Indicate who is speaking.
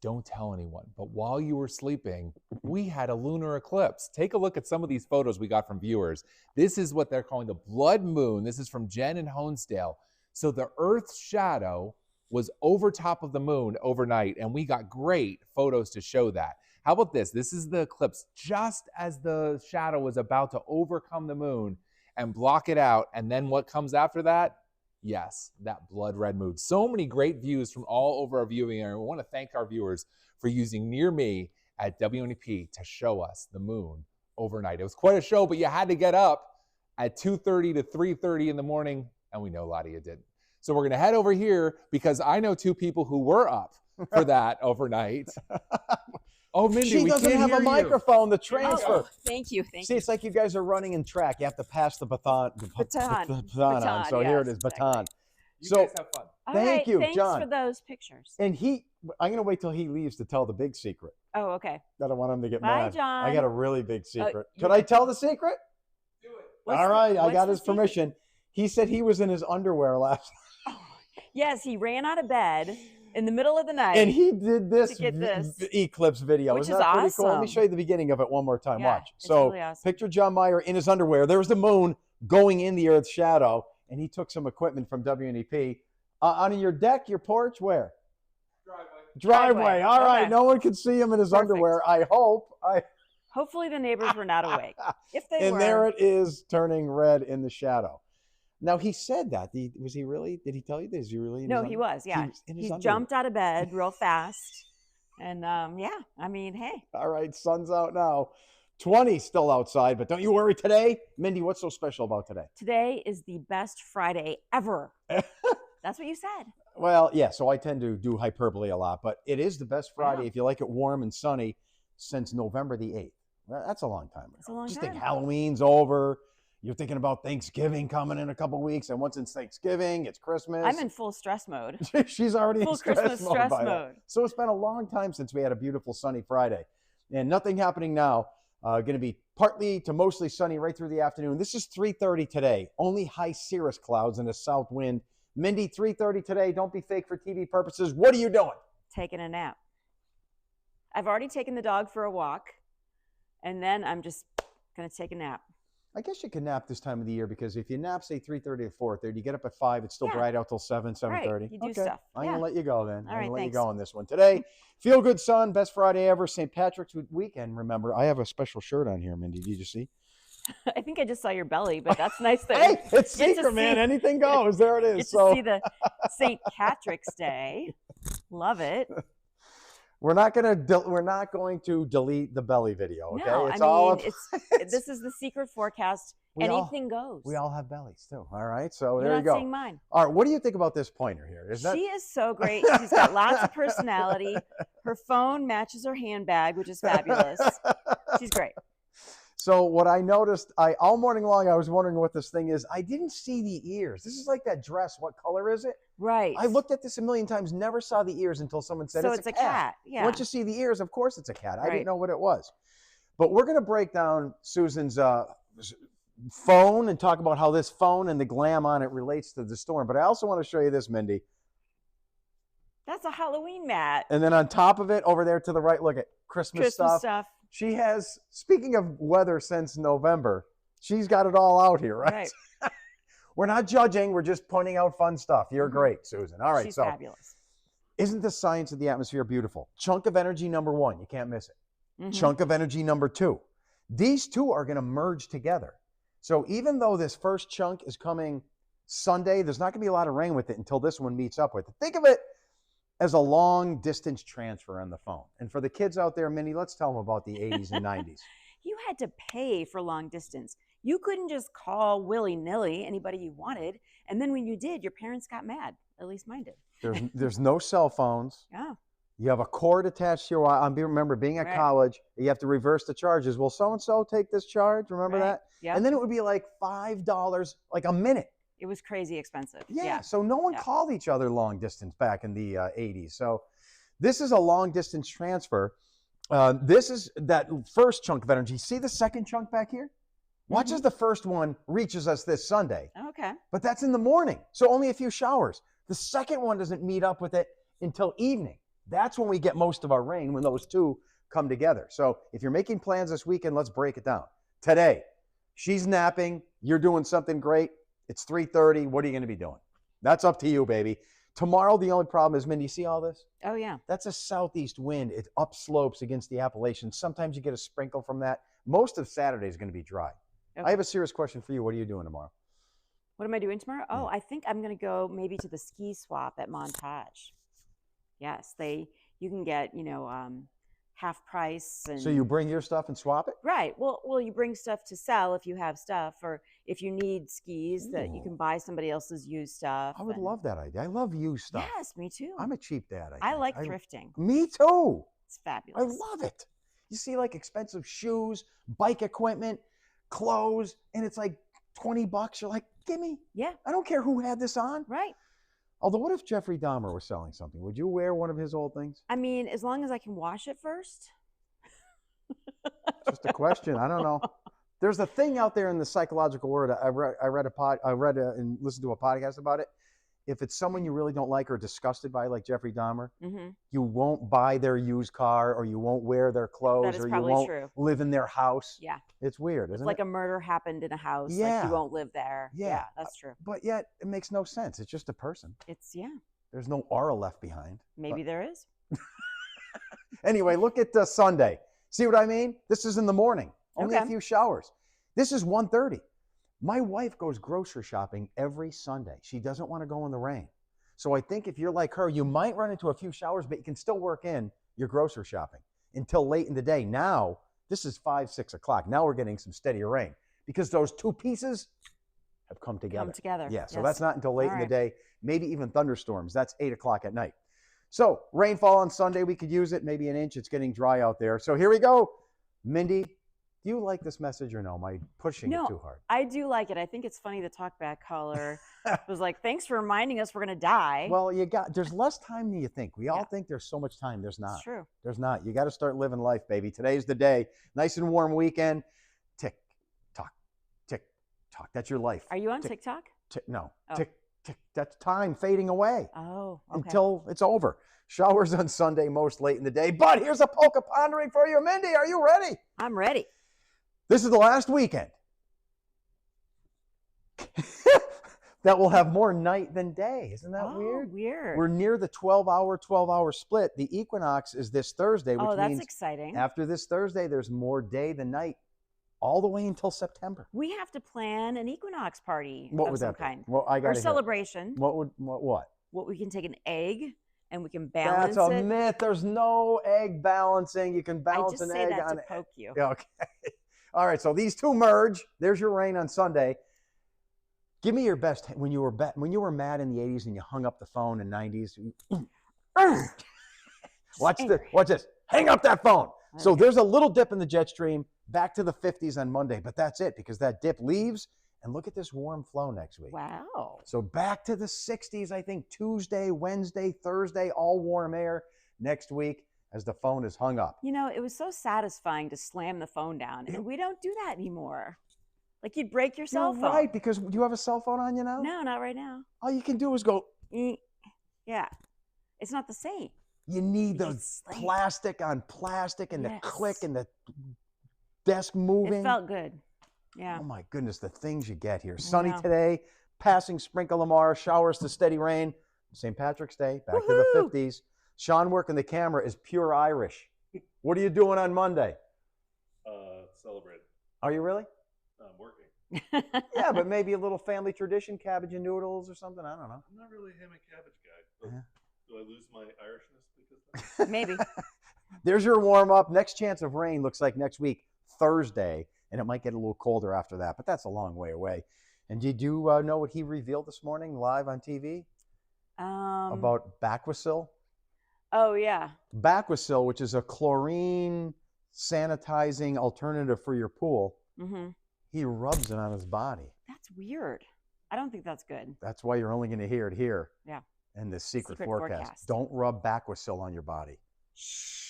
Speaker 1: don't tell anyone, but while you were sleeping, we had a lunar eclipse. Take a look at some of these photos we got from viewers. This is what they're calling the blood moon. This is from Jen in Honesdale. So the Earth's shadow was over top of the moon overnight, and we got great photos to show that. How about this? This is the eclipse just as the shadow was about to overcome the moon and block it out. And then what comes after that? Yes, that blood red moon. So many great views from all over our viewing area. We want to thank our viewers for using Near Me at WNEP to show us the moon overnight. It was quite a show, but you had to get up at 2:30 to 3:30 in the morning, and we know a lot of you didn't. So we're going to head over here because I know two people who were up for that overnight. Oh, Mindy,
Speaker 2: she doesn't have a microphone. The transfer.
Speaker 3: Oh, thank you.
Speaker 2: See, it's like you guys are running in track. You have to pass the baton on. So
Speaker 3: yes,
Speaker 2: here it is, baton.
Speaker 1: You
Speaker 2: So
Speaker 1: guys have fun.
Speaker 2: thank you,
Speaker 3: thanks
Speaker 2: John.
Speaker 3: for those pictures.
Speaker 2: And I'm going to wait till he leaves to tell the big secret.
Speaker 3: Oh, okay.
Speaker 2: I don't want him to get
Speaker 3: Bye,
Speaker 2: mad.
Speaker 3: John.
Speaker 2: I got a really big secret.
Speaker 3: you-
Speaker 2: Could I tell the secret?
Speaker 1: Do it.
Speaker 2: All right, I
Speaker 3: what's
Speaker 2: got
Speaker 3: the
Speaker 2: his
Speaker 3: secret?
Speaker 2: permission. He said he was in his underwear last night.
Speaker 3: Yes, he ran out of bed in the middle of the night.
Speaker 2: And he did this,
Speaker 3: To get this.
Speaker 2: eclipse video.
Speaker 3: Which
Speaker 2: Isn't
Speaker 3: is
Speaker 2: that pretty cool? Let me
Speaker 3: awesome.
Speaker 2: show you the beginning of it one more time.
Speaker 3: Yeah,
Speaker 2: Watch.
Speaker 3: it's
Speaker 2: So
Speaker 3: really awesome.
Speaker 2: picture John Mayer in his underwear. There was the moon going in the Earth's shadow, and he took some equipment from WNEP. On your deck, your porch, where? Driveway. All right.
Speaker 3: Okay.
Speaker 2: No one can see him in his
Speaker 3: Perfect.
Speaker 2: underwear. I hope.
Speaker 3: Hopefully the neighbors were not awake. If they
Speaker 2: And
Speaker 3: were.
Speaker 2: there it is, turning red in the shadow. Now, he said that. Was he really? Did he tell you this? Is he really? In
Speaker 3: No,
Speaker 2: his
Speaker 3: he
Speaker 2: underwear?
Speaker 3: was, yeah.
Speaker 2: in his
Speaker 3: He
Speaker 2: underwear.
Speaker 3: jumped out of bed real fast. And yeah, I mean, hey.
Speaker 2: All right, sun's out now. 20 still outside, but don't you worry today. Mindy, what's so special about today?
Speaker 3: Today is the best Friday ever. That's what you said.
Speaker 2: Well, yeah, so I tend to do hyperbole a lot, but it is the best Friday
Speaker 3: Yeah.
Speaker 2: if you like it warm and sunny since November the 8th. Well, that's a long time ago.
Speaker 3: That's a long
Speaker 2: Just
Speaker 3: time.
Speaker 2: think Halloween's over. You're thinking about Thanksgiving coming in a couple weeks, and once it's Thanksgiving, it's Christmas.
Speaker 3: I'm in full stress mode.
Speaker 2: She's already
Speaker 3: Full
Speaker 2: in stress
Speaker 3: Christmas
Speaker 2: mode
Speaker 3: stress
Speaker 2: by now.
Speaker 3: mode.
Speaker 2: So it's been a long time since we had a beautiful sunny Friday, and nothing happening now. Going to be partly to mostly sunny right through the afternoon. This is 3:30 today. Only high cirrus clouds and a south wind. Mindy, 3:30 today. Don't be fake for TV purposes. What are you doing?
Speaker 3: Taking a nap. I've already taken the dog for a walk, and then I'm just going to take a nap.
Speaker 2: I guess you can nap this time of the year because if you nap, say 3:30 to 4:30, you get up at 5. It's still
Speaker 3: Yeah.
Speaker 2: bright out till 7, 7:30.
Speaker 3: Right, you do
Speaker 2: okay.
Speaker 3: stuff.
Speaker 2: I'm
Speaker 3: Yeah.
Speaker 2: gonna let you go then.
Speaker 3: All
Speaker 2: I'm
Speaker 3: right,
Speaker 2: gonna let you
Speaker 3: thanks.
Speaker 2: go on this one today. Feel good, son. Best Friday ever. St. Patrick's weekend. Remember, I have a special shirt on here, Mindy. Did you see?
Speaker 3: I think I just saw your belly, but that's nice that
Speaker 2: Hey, it's
Speaker 3: get to
Speaker 2: secret, man.
Speaker 3: see-
Speaker 2: Anything goes. There it
Speaker 3: you get
Speaker 2: is.
Speaker 3: to
Speaker 2: So
Speaker 3: see the St. Patrick's Day. Love it.
Speaker 2: we're not going to delete the belly video. Okay,
Speaker 3: No,
Speaker 2: it's
Speaker 3: I
Speaker 2: all.
Speaker 3: mean, this is the secret forecast.
Speaker 2: We all-
Speaker 3: Anything goes.
Speaker 2: We all have bellies too. All right, so
Speaker 3: You're
Speaker 2: there
Speaker 3: not
Speaker 2: you go.
Speaker 3: seeing mine.
Speaker 2: All right, what do you think about this pointer here? Is that
Speaker 3: She is so great. She's got lots of personality. Her phone matches her handbag, which is fabulous. She's great.
Speaker 2: So what I noticed, all morning long, I was wondering what this thing is. I didn't see the ears. This is like that dress. What color is it?
Speaker 3: Right.
Speaker 2: I looked at this a million times, never saw the ears until someone said
Speaker 3: so
Speaker 2: it's
Speaker 3: a cat. Yeah.
Speaker 2: Once you see the ears, of course it's a cat. I
Speaker 3: Right.
Speaker 2: didn't know what it was. But we're going to break down Susan's phone and talk about how this phone and the glam on it relates to the storm. But I also want to show you this, Mindy.
Speaker 3: That's a Halloween mat.
Speaker 2: And then on top of it, over there to the right, look at Christmas stuff. She has, speaking of weather since November, she's got it all out here, right?
Speaker 3: Right.
Speaker 2: We're not judging. We're just pointing out fun stuff. You're great, Susan. All right.
Speaker 3: She's
Speaker 2: so
Speaker 3: fabulous.
Speaker 2: isn't the science of the atmosphere beautiful? Chunk of energy number 1. You can't miss it.
Speaker 3: Mhm.
Speaker 2: Chunk of energy number 2. These two are going to merge together. So even though this first chunk is coming Sunday, there's not going to be a lot of rain with it until this one meets up with it. Think of it as a long distance transfer on the phone. And for the kids out there, Minnie, let's tell them about the 80s and 90s.
Speaker 3: You had to pay for long distance. You couldn't just call willy-nilly anybody you wanted. And then when you did, your parents got mad. At least mine did.
Speaker 2: There's no cell phones.
Speaker 3: Yeah.
Speaker 2: You have a cord attached to your wire. I remember being at
Speaker 3: Right.
Speaker 2: college, you have to reverse the charges. Will so-and-so take this charge? Remember
Speaker 3: Right.
Speaker 2: that?
Speaker 3: Yeah.
Speaker 2: And then it would be like $5 like a minute.
Speaker 3: It was crazy expensive.
Speaker 2: Yeah. So no one
Speaker 3: Yeah.
Speaker 2: called each other long distance back in the 80s. So this is a long distance transfer. This is that first chunk of energy. See the second chunk back here? Watch as the first one reaches us this Sunday.
Speaker 3: Okay.
Speaker 2: But that's in the morning. So only a few showers. The second one doesn't meet up with it until evening. That's when we get most of our rain, when those two come together. So if you're making plans this weekend, let's break it down. Today, she's napping. You're doing something great. It's 3:30. What are you going to be doing? That's up to you, baby. Tomorrow, the only problem is, Mindy, you see all this?
Speaker 3: Oh, yeah.
Speaker 2: That's a southeast wind. It upslopes against the Appalachians. Sometimes you get a sprinkle from that. Most of Saturday is going to be dry.
Speaker 3: Okay.
Speaker 2: I have a serious question for you. What are you doing tomorrow?
Speaker 3: What am I doing tomorrow? Oh, I think I'm going to go maybe to the ski swap at Montage. Yes, you can get, half price. And
Speaker 2: So you bring your stuff and swap it?
Speaker 3: right. Well, you bring stuff to sell if you have stuff, or if you need skis that you
Speaker 2: Ooh.
Speaker 3: can buy somebody else's used stuff.
Speaker 2: I would
Speaker 3: and-
Speaker 2: love that idea. I love used stuff.
Speaker 3: Yes, me too.
Speaker 2: I'm a cheap dad.
Speaker 3: I like thrifting.
Speaker 2: Me too.
Speaker 3: It's fabulous.
Speaker 2: I love it. You see like expensive shoes, bike equipment, clothes, and it's like $20. You're like, gimme.
Speaker 3: Yeah,
Speaker 2: I don't care who had this on.
Speaker 3: right.
Speaker 2: Although, what if Jeffrey Dahmer was selling something? Would you wear one of his old things?
Speaker 3: I mean, as long as I can wash it first.
Speaker 2: Just a question. I don't know. There's a thing out there in the psychological world. I read and listened to a podcast about it. If it's someone you really don't like or disgusted by, like Jeffrey Dahmer,
Speaker 3: Mm-hmm.
Speaker 2: you won't buy their used car, or you won't wear their clothes,
Speaker 3: is
Speaker 2: or you
Speaker 3: probably
Speaker 2: won't
Speaker 3: true.
Speaker 2: live in their house.
Speaker 3: Yeah.
Speaker 2: It's weird,
Speaker 3: It's
Speaker 2: isn't
Speaker 3: like
Speaker 2: it?
Speaker 3: a murder happened in a house. Like
Speaker 2: Yeah.
Speaker 3: you won't live there.
Speaker 2: Yeah.
Speaker 3: That's true.
Speaker 2: But yet, it makes no sense. It's just a person.
Speaker 3: Yeah.
Speaker 2: There's no aura left behind.
Speaker 3: Maybe there is.
Speaker 2: Anyway, look at Sunday. See what I mean? This is in the morning. Only a
Speaker 3: Okay.
Speaker 2: few showers. This is 1:30. My wife goes grocery shopping every Sunday. She doesn't want to go in the rain. So I think if you're like her, you might run into a few showers, but you can still work in your grocery shopping until late in the day. Now, this is 5, 6 o'clock. Now we're getting some steadier rain because those two pieces have come together.
Speaker 3: Come together.
Speaker 2: Yeah, so
Speaker 3: Yes.
Speaker 2: that's not until late
Speaker 3: All
Speaker 2: in the
Speaker 3: right.
Speaker 2: day, maybe even thunderstorms. That's 8 o'clock at night. So rainfall on Sunday, we could use it, maybe an inch. It's getting dry out there. So here we go. Mindy, do you like this message or no? Am I pushing
Speaker 3: No.
Speaker 2: it too hard?
Speaker 3: I do like it. I think it's funny the talkback caller was like, thanks for reminding us we're going to die.
Speaker 2: Well, there's less time than you think. We all think there's so much time. There's not.
Speaker 3: It's true.
Speaker 2: There's not. You got to start living life, baby. Today's the day. Nice and warm weekend. Tick, tock, tick, tock. That's your life.
Speaker 3: Are you on
Speaker 2: Tick,
Speaker 3: TikTok?
Speaker 2: No.
Speaker 3: Oh.
Speaker 2: Tick, tick. That's time fading away
Speaker 3: Oh, okay.
Speaker 2: until it's over. Showers on Sunday, most late in the day. But here's a polka pondering for you. Mindy, are you ready?
Speaker 3: I'm ready.
Speaker 2: This is the last weekend that will have more night than day. Isn't that weird?
Speaker 3: Weird.
Speaker 2: We're near the 12-hour split. The equinox is this Thursday, which
Speaker 3: that's
Speaker 2: means
Speaker 3: exciting.
Speaker 2: after this Thursday, there's more day than night all the way until September.
Speaker 3: We have to plan an equinox party
Speaker 2: What
Speaker 3: of
Speaker 2: would
Speaker 3: some
Speaker 2: that be?
Speaker 3: kind.
Speaker 2: Well, I got
Speaker 3: Or celebration.
Speaker 2: What?
Speaker 3: What we can take an egg and we can
Speaker 2: That's
Speaker 3: balance
Speaker 2: a
Speaker 3: it.
Speaker 2: myth. There's no egg balancing. You can
Speaker 3: I
Speaker 2: balance
Speaker 3: just
Speaker 2: an
Speaker 3: say
Speaker 2: egg
Speaker 3: that
Speaker 2: on
Speaker 3: to poke you.
Speaker 2: Yeah, okay. All right, so these two merge. There's your rain on Sunday. Give me your best when you were mad in the 80s and you hung up the phone in 90s. Watch this. Hang up that phone. So
Speaker 3: Okay.
Speaker 2: there's a little dip in the jet stream back to the 50s on Monday, but that's it because that dip leaves. And look at this warm flow next week.
Speaker 3: Wow.
Speaker 2: So back to the 60s, I think Tuesday, Wednesday, Thursday, all warm air next week as the phone is hung up.
Speaker 3: You know, it was so satisfying to slam the phone down. And we don't do that anymore. Like you'd break your cell
Speaker 2: You're
Speaker 3: phone.
Speaker 2: right, because do you have a cell phone on you now?
Speaker 3: No, not right now.
Speaker 2: All you can do is go,
Speaker 3: Yeah. It's not the same.
Speaker 2: you need
Speaker 3: You
Speaker 2: the
Speaker 3: can slam.
Speaker 2: plastic on plastic and the
Speaker 3: Yes.
Speaker 2: click and the desk moving.
Speaker 3: It felt good. Yeah.
Speaker 2: Oh my goodness, the things you get here. Sunny
Speaker 3: know.
Speaker 2: today, passing sprinkle tomorrow, showers to steady rain. St. Patrick's Day, back to the
Speaker 3: Woohoo!
Speaker 2: 50s. Sean working the camera is pure Irish. What are you doing on Monday?
Speaker 4: Celebrate.
Speaker 2: Are you really?
Speaker 4: I'm working.
Speaker 2: Yeah, but maybe a little family tradition, cabbage and noodles or something. I don't know.
Speaker 4: I'm not really a ham and cabbage guy. But
Speaker 2: Yeah.
Speaker 4: do I lose my Irishness because of that?
Speaker 3: Maybe.
Speaker 2: There's your warm up. Next chance of rain looks like next week, Thursday, and it might get a little colder after that, but that's a long way away. And did you know what he revealed this morning live on TV about Baquicil?
Speaker 3: Oh, yeah.
Speaker 2: Baquicil, which is a chlorine sanitizing alternative for your pool,
Speaker 3: Mm-hmm.
Speaker 2: he rubs it on his body.
Speaker 3: That's weird. I don't think that's good.
Speaker 2: That's why you're only going to hear it here.
Speaker 3: Yeah.
Speaker 2: In this secret
Speaker 3: Secret
Speaker 2: forecast.
Speaker 3: forecast.
Speaker 2: Don't rub Baquicil on your body.
Speaker 3: Shh.